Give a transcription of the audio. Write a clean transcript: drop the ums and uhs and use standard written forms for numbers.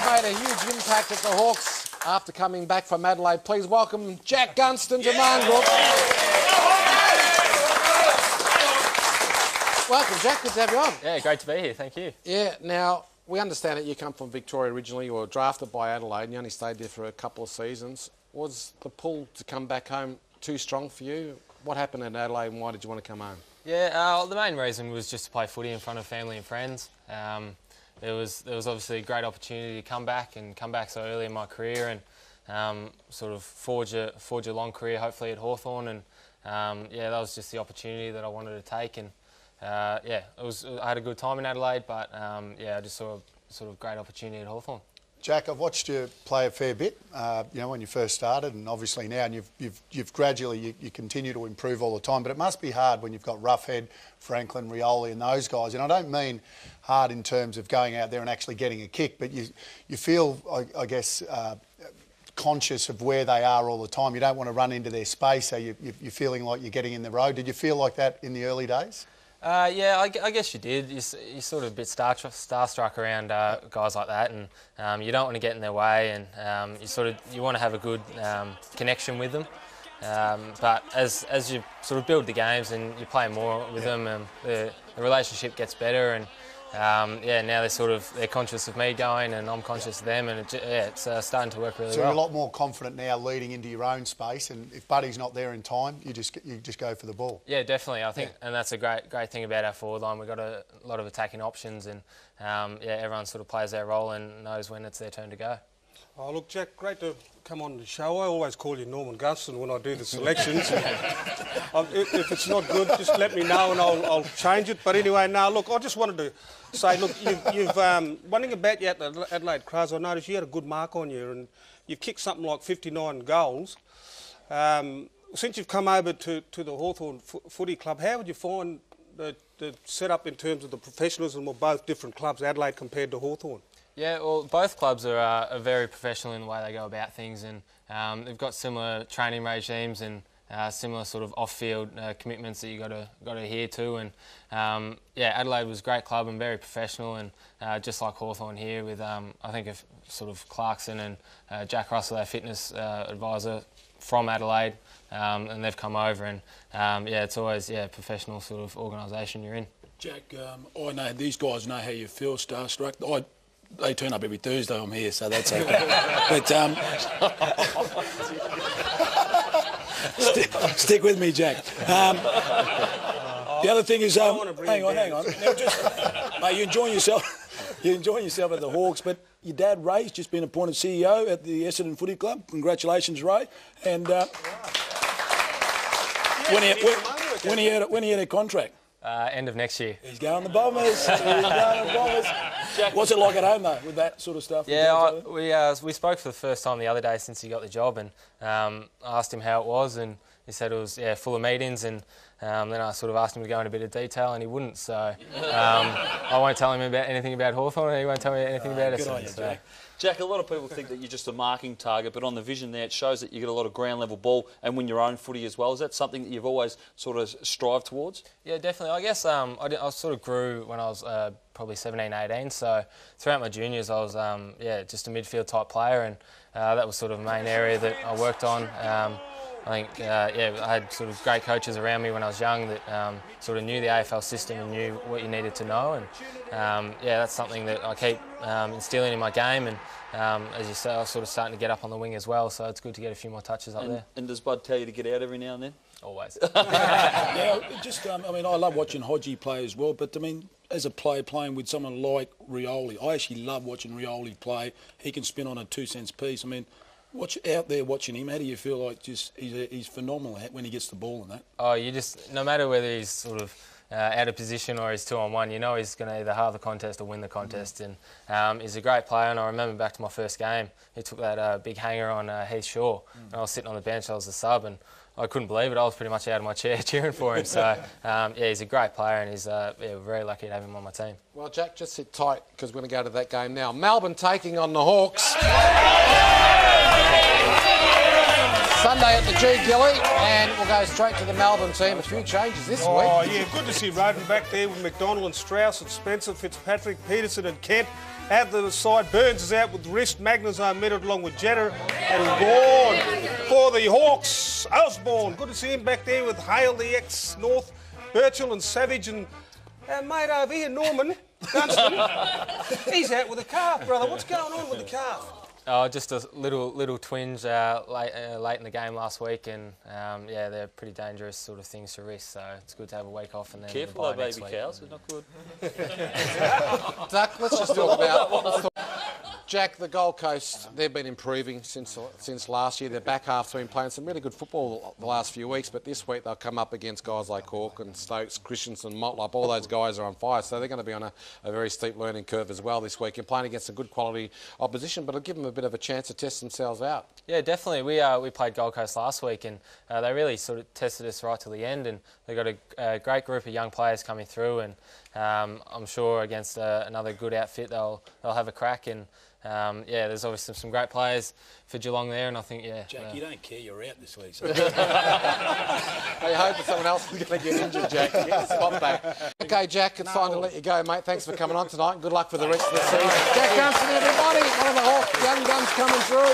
made a huge impact at the Hawks after coming back from Adelaide. Please welcome Jack Gunston to Marngrook. Welcome, Jack. Good to have you on. Yeah, great to be here. Thank you. Yeah, now, we understand that you come from Victoria originally. You were drafted by Adelaide and you only stayed there for a couple of seasons. Was the pull to come back home too strong for you? What happened in Adelaide and why did you want to come home? Yeah, the main reason was just to play footy in front of family and friends. There was obviously a great opportunity to come back so early in my career and sort of forge a long career, hopefully at Hawthorn. And yeah, that was just the opportunity that I wanted to take. And yeah, I had a good time in Adelaide, but yeah, I just saw a sort of great opportunity at Hawthorn. Jack, I've watched you play a fair bit, you know, when you first started and obviously now, and you've gradually, you continue to improve all the time, but it must be hard when you've got Roughhead, Franklin, Rioli and those guys, and I don't mean hard in terms of going out there and actually getting a kick, but you feel, I guess, conscious of where they are all the time. You don't want to run into their space, so you're feeling like you're getting in the road. Did you feel like that in the early days? Yeah, I guess you did. You're sort of a bit starstruck around guys like that, and you don't want to get in their way, and you want to have a good connection with them. But as you sort of build the games and you play more with them, the relationship gets better, and yeah, now they're conscious of me going, and I'm conscious of them, and it's starting to work really well. So you're a lot more confident now leading into your own space, and if Buddy's not there in time, you just go for the ball. Yeah, definitely. I think, and that's a great thing about our forward line. We've got a lot of attacking options, and yeah, everyone sort of plays their role and knows when it's their turn to go. Oh, look, Jack, great to come on the show. I always call you Norman Gunston when I do the selections. If it's not good, just let me know and I'll change it. But anyway, now, look, I just wanted to say, look, you've wondering about you at the Adelaide Crows, I noticed you had a good mark on you and you've kicked something like 59 goals. Since you've come over to the Hawthorn Footy Club, how would you find the setup in terms of the professionalism of both different clubs, Adelaide compared to Hawthorn? Yeah, well, both clubs are very professional in the way they go about things, and they've got similar training regimes and similar sort of off-field commitments that you got to adhere to. And yeah, Adelaide was a great club and very professional, and just like Hawthorn here, with I think of sort of Clarkson and Jack Russell, our fitness advisor from Adelaide, and they've come over, and yeah, it's always professional sort of organisation you're in. Jack, I know these guys know how you feel starstruck. They turn up every Thursday I'm here, so that's okay. But stick with me, Jack. The other thing is, hang on. Now mate, you're enjoying yourself. You're enjoying yourself at the Hawks, but your dad Ray's just been appointed CEO at the Essendon Footy Club. Congratulations, Ray. And when he had a contract. End of next year. He's going the Bombers. What's it like at home though, with that sort of stuff? Yeah, we spoke for the first time the other day since he got the job, and I asked him how it was, and he said it was full of meetings, and then I sort of asked him to go in a bit of detail, and he wouldn't. So I won't tell him about anything about Hawthorn, and he won't tell me anything about Essendon. Jack, a lot of people think that you're just a marking target, but on the vision there, it shows that you get a lot of ground level ball and win your own footy as well. Is that something that you've always sort of strived towards? Yeah, definitely. I guess I sort of grew when I was probably 17, 18. So throughout my juniors, I was just a midfield type player, and that was sort of the main area that I worked on. I think, I had sort of great coaches around me when I was young that sort of knew the AFL system and knew what you needed to know, and yeah, that's something that I keep instilling in my game, and as you say, I'm sort of starting to get up on the wing as well, so it's good to get a few more touches up there. And does Bud tell you to get out every now and then? Always. Yeah, just, I mean, I love watching Hodgie play as well, but I mean, as a player playing with someone like Rioli, I actually love watching Rioli play. He can spin on a 2 cents piece. I mean, out there watching him, how do you feel like he's phenomenal when he gets the ball and that? Oh, you just, no matter whether he's sort of out of position or he's 2-on-1, you know he's going to either halve the contest or win the contest. And he's a great player, and I remember back to my first game, he took that big hanger on Heath Shaw, and I was sitting on the bench, I was the sub, and I couldn't believe it. I was pretty much out of my chair cheering for him. So, yeah, he's a great player, and he's we're very lucky to have him on my team. Well, Jack, just sit tight because we're going to go to that game now. Melbourne taking on the Hawks. Sunday at the G Gilly, and we'll go straight to the Melbourne team. A few changes this week. Oh, yeah, good to see Roden back there with McDonald and Strauss and Spencer, Fitzpatrick, Peterson and Kent. Out the side, Burns is out with wrist, Magnus omitted along with Jenner and Vaughan for the Hawks. Osborne, good to see him back there with Hale, the ex-North, Birchall and Savage and mate over here, Norman Gunston. He's out with a calf, brother. What's going on with the calf? Oh, just a little twinge late in the game last week, and yeah, they're pretty dangerous sort of things to risk. So it's good to have a week off and then Careful, though, baby cows. They're not good. Duck, let's just talk about Jack, the Gold Coast. They've been improving since last year. Their back half's been playing some really good football the last few weeks, but this week they'll come up against guys like Hawke and Stokes, Christensen, Motlop. All those guys are on fire, so they're going to be on a very steep learning curve as well this week and playing against a good quality opposition, but it'll give them a bit of a chance to test themselves out. Yeah, definitely. We played Gold Coast last week, and they really sort of tested us right till the end, and they've got a great group of young players coming through, and I'm sure against another good outfit they'll have a crack. And yeah, there's obviously some great players for Geelong there, and I think, yeah. Jack, you don't care you're out this week. So. I hope that someone else is going to get injured, Jack. Get the spot back. Okay, Jack, it's time to let you go, mate. Thanks for coming on tonight, and good luck for the rest of the season. Jack Gunston, everybody. One of the Hawks young guns coming through.